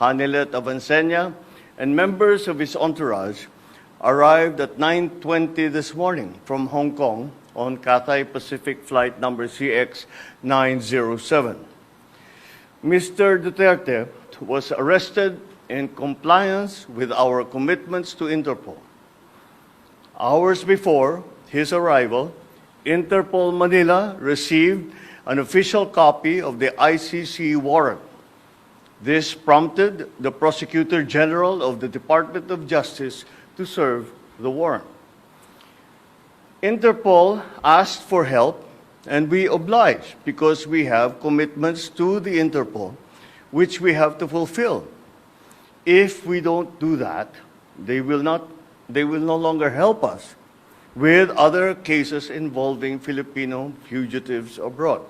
Hanilet Avancenia, and members of his entourage arrived at 9:20 this morning from Hong Kong on Cathay Pacific flight number CX-907. Mr. Duterte was arrested in compliance with our commitments to Interpol. Hours before his arrival, Interpol Manila received an official copy of the ICC warrant. This prompted the Prosecutor General of the Department of Justice to serve the warrant. Interpol asked for help, and we obliged because we have commitments to the Interpol, which we have to fulfill. If we don't do that, they will no longer help us with other cases involving Filipino fugitives abroad.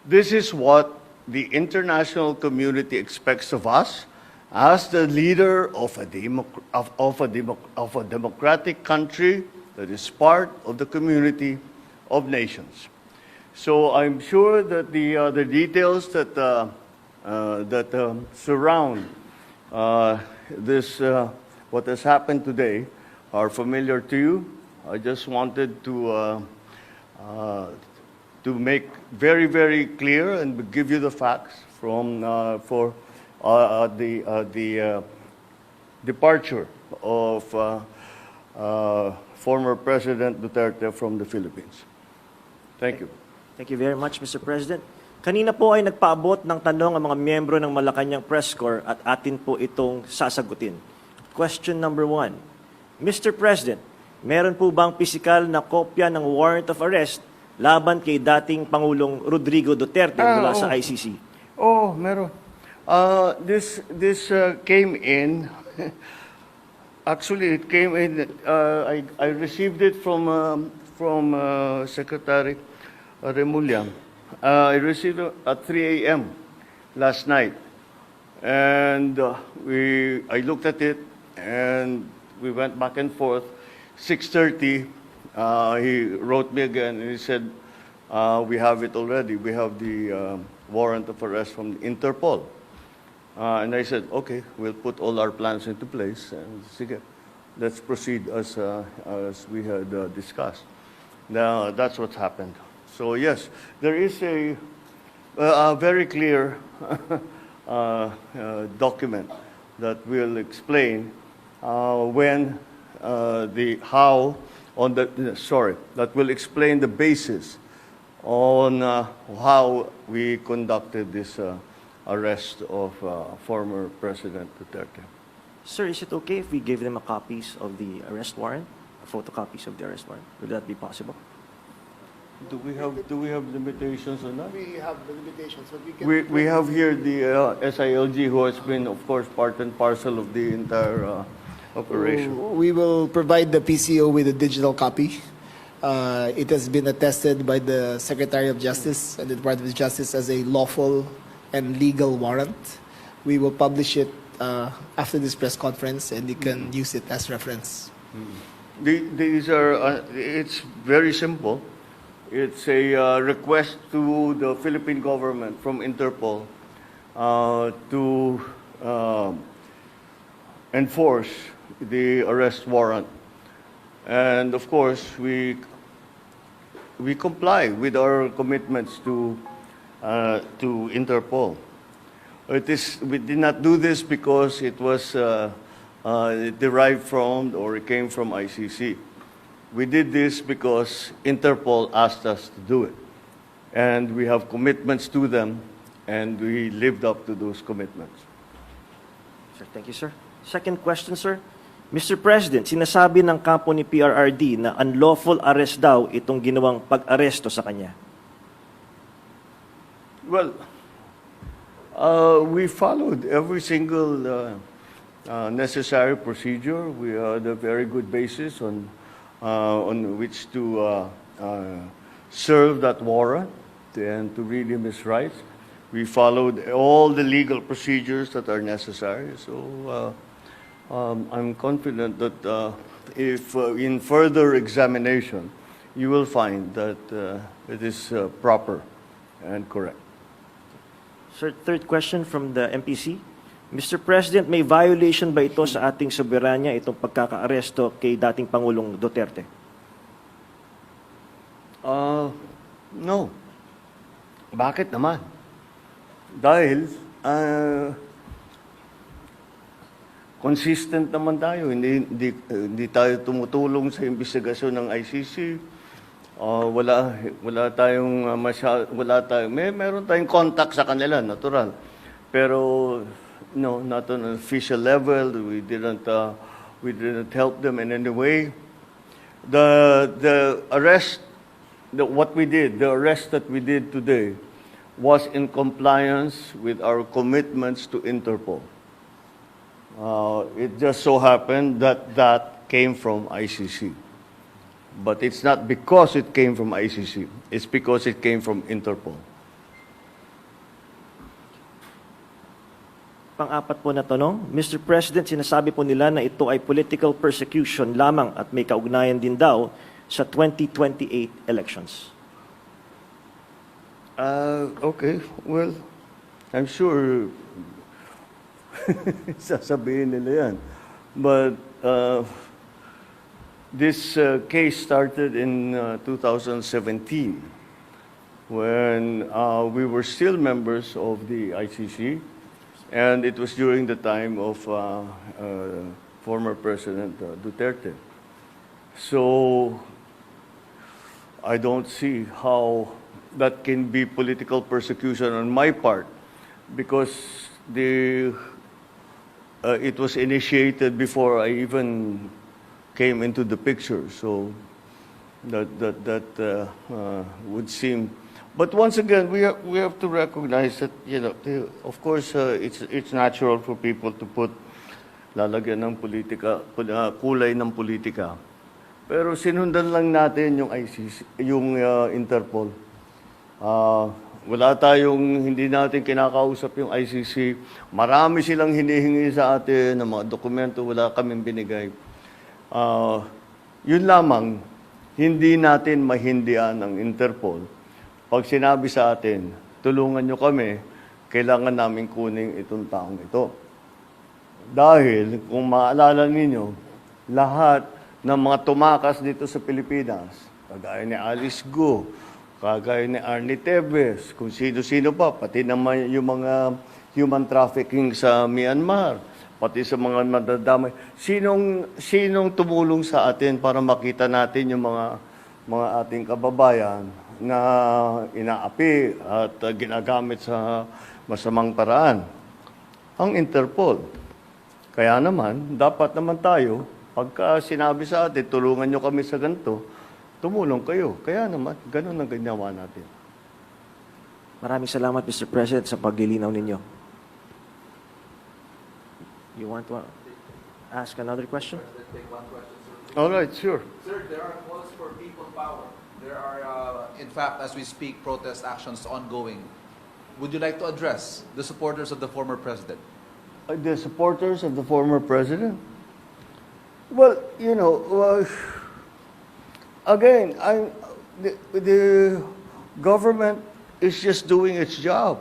This is what the international community expects of us as the leader of a democratic country that is part of the community of nations. So I'm sure that the details that surround this what has happened today are familiar to you. I just wanted to make very, very clear and give you the facts from for the departure of former President Duterte from the Philippines. Thank you. Thank you very much, Mr. President. Kanina po ay nagpaabot ng tanong ang mga miyembro ng Malacanang Press Corps at atin po itong sasagutin. Question number 1. Mr. President, meron po bang pisikal na kopya ng warrant of arrest laban kay dating Pangulong Rodrigo Duterte mula sa ICC? Oh, meron. This came in. Actually, it came in. I received it from Secretary Remulla. I received it at 3 a.m. last night, and I looked at it, and we went back and forth. 6:30, he wrote me again, and he said, "We have it already. We have the warrant of arrest from Interpol." And I said, "Okay, we'll put all our plans into place, and sige, let's proceed as we had discussed." Now that's what's happened. So yes, there is a very clear document that will explain that will explain the basis on how we conducted this arrest of former President Duterte. Sir, is it okay if we give them a copies of the arrest warrant, photocopies of the arrest warrant? Would that be possible? Do we have limitations on that? We have the limitations, but We have here the SILG, who has been, of course, part and parcel of the entire operation. We will provide the PCO with a digital copy. It has been attested by the Secretary of Justice and the Department of Justice as a lawful and legal warrant. We will publish it after this press conference, and you can use it as reference. These are, it's very simple. It's a request to the Philippine government from Interpol to enforce the arrest warrant. And of course, we comply with our commitments to Interpol. We did not do this because it was derived from or it came from ICC. We did this because Interpol asked us to do it. And we have commitments to them, and we lived up to those commitments. Sir, thank you, sir. Second question, sir. Mr. President, sinasabi ng kampo ni PRRD na unlawful arrest daw itong ginawang pag-aresto sa kanya. Well, we followed every single necessary procedure. We had a very good basis on which to serve that warrant and to read him his rights. We followed all the legal procedures that are necessary. So I'm confident that if in further examination, you will find that it is proper and correct. Sir, third question from the MPC. Mr. President, may violation ba ito sa ating soberanya, itong pagkakaaresto kay dating Pangulong Duterte? No. Bakit naman? Dahil consistent naman tayo. Hindi tayo tumutulong sa investigasyon ng ICC. Wala tayong meron tayong contact sa kanila, natural. Pero no, not on an official level. We didn't help them in any way. The arrest, the arrest that we did today was in compliance with our commitments to Interpol. It just so happened that came from ICC. But it's not because it came from ICC. It's because it came from Interpol. Pang-apat po na tanong, Mr. President, sinasabi po nila na ito ay political persecution lamang at may kaugnayan din daw sa 2028 elections. Okay, well, I'm sure sasabihin nila yan. But this case started in 2017 when we were still members of the ICC. And it was during the time of former President Duterte. So I don't see how that can be political persecution on my part, because it was initiated before I even came into the picture. So that would seem. But once again, we have to recognize that, you know, of course, it's natural for people to lalagyan ng politika, kulay ng politika. Pero sinundan lang natin yung ICC, yung Interpol. Hindi natin kinakausap yung ICC. Marami silang hinihingi sa atin ng mga dokumento, wala kaming binigay. Yun lamang, hindi natin mahindian ang Interpol. Pag sinabi sa atin, tulungan nyo kami, kailangan namin kunin itong taong ito. Dahil, kung maalala ninyo, lahat ng mga tumakas dito sa Pilipinas, kagaya ni Alice Go, kagaya ni Arnie Tevez, kung sino-sino pa, pati naman yung mga human trafficking sa Myanmar, pati sa mga madadamay, sinong tumulong sa atin para makita natin yung mga ating kababayan na inaapi at ginagamit sa masamang paraan? Ang Interpol. Kaya naman, dapat naman tayo, pagka sinabi sa atin, tulungan nyo kami sa ganito, tumulong kayo. Kaya naman, ganun ang ginawa natin. Maraming salamat, Mr. President, sa paglilinaw ninyo. You want to ask another question? Take one question, sir. All right, sure. Sir, there are calls for people power. There are, in fact, as we speak, protest actions ongoing. Would you like to address the supporters of the former president? The supporters of the former president? Well, you know, again, the government is just doing its job.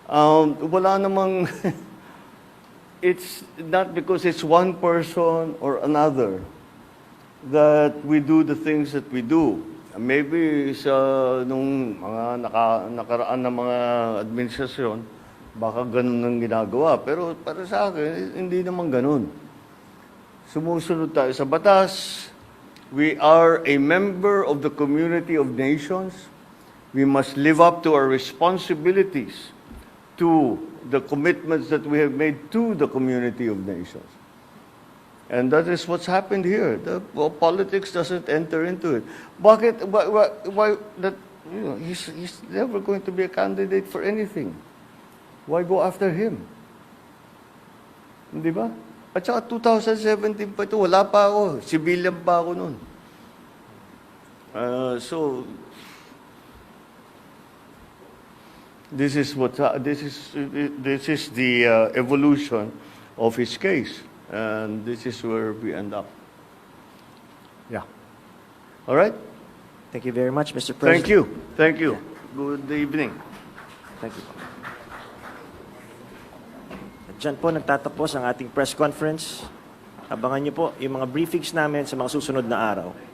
Wala namang, it's not because it's one person or another that we do the things that we do. Maybe sa nung mga nakaraan na mga administrasyon, baka ganun ang ginagawa. Pero para sa akin, hindi naman ganun. Sumusunod tayo sa batas. We are a member of the community of nations. We must live up to our responsibilities, to the commitments that we have made to the community of nations. And that is what's happened here. Politics doesn't enter into it. Bakit? Why that? You know, he's never going to be a candidate for anything. Why go after him? Di ba? At saka 2017 pa ito, wala pa ako. Civilian pa ako noon. So this is the evolution of his case. And this is where we end up. Yeah. All right? Thank you very much, Mr. President. Thank you. Thank you. Good evening. Thank you. Diyan po nagtatapos ang ating press conference. Abangan niyo po yung mga briefings namin sa mga susunod na araw.